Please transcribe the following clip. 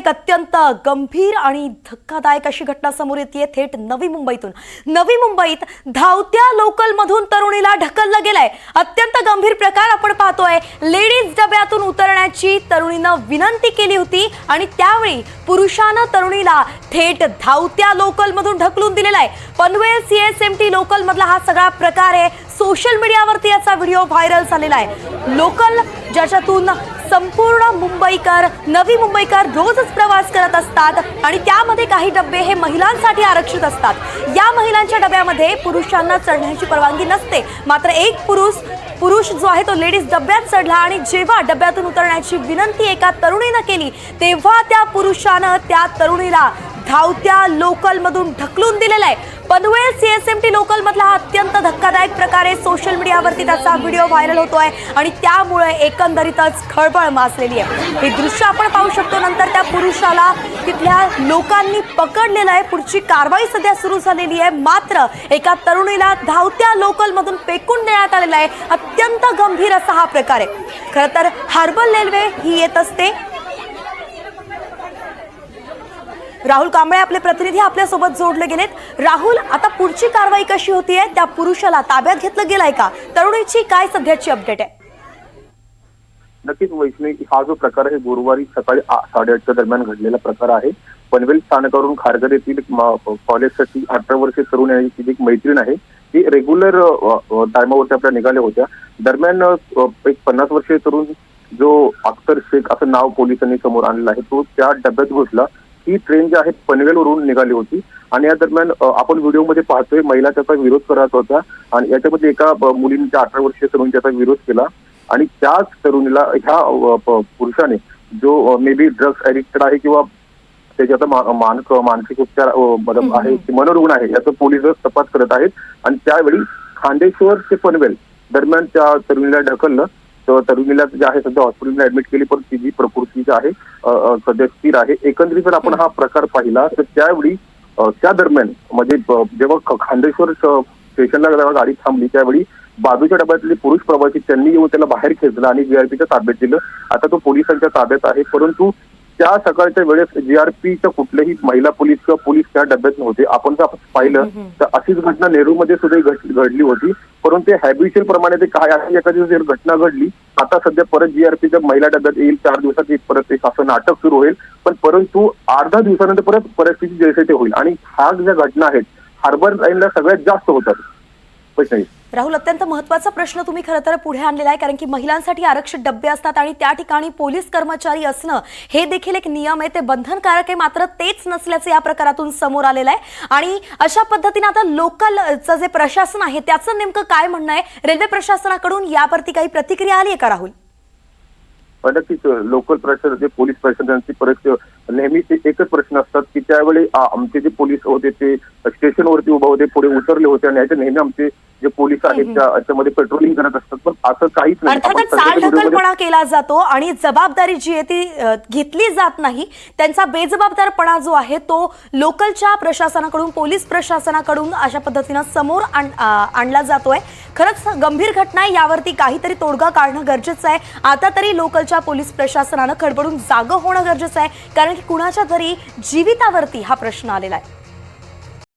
एक अत्यंत गंभीर आणि धक्कादायक अशी घटना समोर येते थेट नवी मुंबईतून। नवी मुंबईत धावत्या लोकल मधून तरुणीला ढकललं गेलंय। अत्यंत गंभीर प्रकार आपण पाहतोय। लेडीज डब्यातून उतरण्याची तरुणीनं विनंती केली होती आणि त्यावेळी पुरुषानं तरुणीला थेट धावत्या लोकल मधून ढकलून दिलेला आहे। पनवेल सीएसएमटी लोकल मधला हा सगळा प्रकार आहे। सोशल मीडियावरती याचा व्हिडिओ व्हायरल झालेला आहे। लोकल ज्याच्यातून संपूर्ण मुंबईकर नवी मुंबईकर रोजच प्रवास करत असतात आणि त्यामध्ये काही डबे हे महिलांसाठी आरक्षित असतात। या महिलांच्या डब्यामध्ये पुरुषांना चढण्याची परवानगी नसते। मात्र एक पुरुष जो आहे तो लेडीज डब्यात चढला आणि जेव्हा डब्यातून उतरण्याची विनंती एका तरुणीने केली तेव्हा त्या पुरुषानं त्या तरुणीला धावत्या लोकल मधून ढकलून दिलेला आहे। पनवेल सीएसएमटी लोकल मधला हा अत्यंत धक्कादायक प्रकार आहे। सोशल मीडियावरती त्याचा व्हिडिओ व्हायरल होतोय आणि त्यामुळे एकंदरीतच खळबळ माजलेली आहे। हे दृश्य आपण पाहू शकतो। नंतर त्या पुरुषाला तिथल्या लोकांनी पकडलेलं आहे। पुढची कारवाई सध्या सुरू झालेली आहे। मात्र एका तरुणीला धावत्या लोकल मधून फेकून देण्यात आलेला आहे। अत्यंत गंभीर असा हा प्रकार आहे। खरं तर हार्बर रेल्वे ही येत असते। राहुल कांबळे आपले प्रतिनिधी आपल्या सोबत जोडले गेलेत। राहुल, आता पुढची कारवाई कशी होतीये? त्या पुरुषाला ताब्यात घेतलं गेलंय का? तरुणीची काय सध्याची अपडेट आहे? नक्कीच वैष्णवी, हा जो प्रकार आहे गुरुवारी सकाळी 8:30च्या दरम्यान घडलेला प्रकार आहे। पनवेल स्थानकावरून खारघर येथील कॉलेजसाठी 18 वर्षीय तरुण यांची एक मैत्रीण आहे ती रेग्युलर टायमावरती आपल्या निघाल्या होत्या। दरम्यान एक 50 वर्षीय तरुण जो अख्तर शेख असं नाव पोलिसांनी समोर आणलेलं आहे तो त्या डब्यात घुसला। ही ट्रेन जी आहे पनवेलवरून निघाली होती आणि या दरम्यान आपण व्हिडिओमध्ये पाहतोय महिला त्याचा विरोध करत होत्या आणि याच्यामध्ये एका मुलींच्या 18 वर्षीय तरुण त्याचा विरोध केला आणि त्याच तरुणीला ह्या पुरुषाने जो मे बी ड्रग्स ऍडिक्टेड आहे किंवा त्याच्यात मानसिक उपचार आहे मनोरुग्ण आहे याचा पोलीस तपास करत आहेत आणि त्यावेळी खांदेश्वर ते पनवेल दरम्यान त्या तरुणीला ढकललं। तर तरुणीला जे आहे सध्या हॉस्पिटलला ऍडमिट केली पण तिची प्रकृती जी आहे सध्या स्थिर आहे। एकंदरीत जर आपण हा प्रकार पाहिला तर त्यावेळी त्या दरम्यान म्हणजे जेव्हा खांदेश्वर स्टेशनला जेव्हा गाडी थांबली त्यावेळी बाजूच्या डब्यातले पुरुष प्रवासी त्यांनी येऊन त्याला बाहेर खेचलं आणि जीआरपीच्या ताब्यात दिलं। आता तो पोलिसांच्या ताब्यात आहे। परंतु त्या सकाळच्या वेळेस जीआरपीच्या कुठल्याही महिला पोलीस किंवा पोलीस त्या डब्यात नव्हते। आपण जर पाहिलं तर अशीच घटना नेरूमध्ये सुद्धा घडली होती। परंतु हॅबिच्युअल प्रमाणे ते काय आहे एखादी जर घटना घडली आता सध्या परत जीआरपीच्या महिला डब्यात येईल 4 दिवसात परत एक असं नाटक सुरू होईल पण परंतु अर्धा दिवसानंतर परत परिस्थिती जैसे ते होईल आणि ह्या ज्या घटना आहेत हार्बर लाईनला सगळ्यात जास्त होतात। राहुल, अत्यंत महत्त्वाचा प्रश्न तुम्ही खरं तर पुढे आणलेला आहे कारण की महिलांसाठी आरक्षित डब्बे असतात आणि त्या ठिकाणी पोलीस कर्मचारी असणं हे देखील एक नियम आहे, ते बंधनकारक आहे। मात्र तेच नसल्याचं या प्रकारातून समोर आलेलं आहे आणि अशा पद्धतीने आता लोकलचं जे प्रशासन आहे त्याचं नेमकं काय म्हणणं आहे? रेल्वे प्रशासनाकडून यावरती काही प्रतिक्रिया आली आहे का राहुल? नक्कीच लोकल प्रशासन जे पोलीस प्रशासनाची परिस्थिती नेहमीच एकच प्रश्न असतात की त्यावेळी आमचे जे पोलीस होते ते स्टेशनवरती उभे होते, पुढे उतरले होते आणि याच्या नेहमी आमचे जे पोलीस आहेत त्याच्यामध्ये पेट्रोलिंग करत असतात पण असं काहीच नाही। अर्थातच चालढकलपणा केला जातो आणि जबाबदारी जी आहे ती घेतली जात नाही। त्यांचा बेजबाबदारपणा जो आहे तो लोकलच्या प्रशासनाकडून पोलीस प्रशासनाकडून अशा पद्धतीने समोर आणला जातोय। खरंच गंभीर घटना आहे, यावरती काहीतरी तोडगा काढणं गरजेचं आहे। आता तरी लोकलच्या पोलीस प्रशासनानं खडबडून जागं होणं गरजेचं आहे कारण की कुणाच्या तरी जीवितावरती हा प्रश्न आलेला आहे।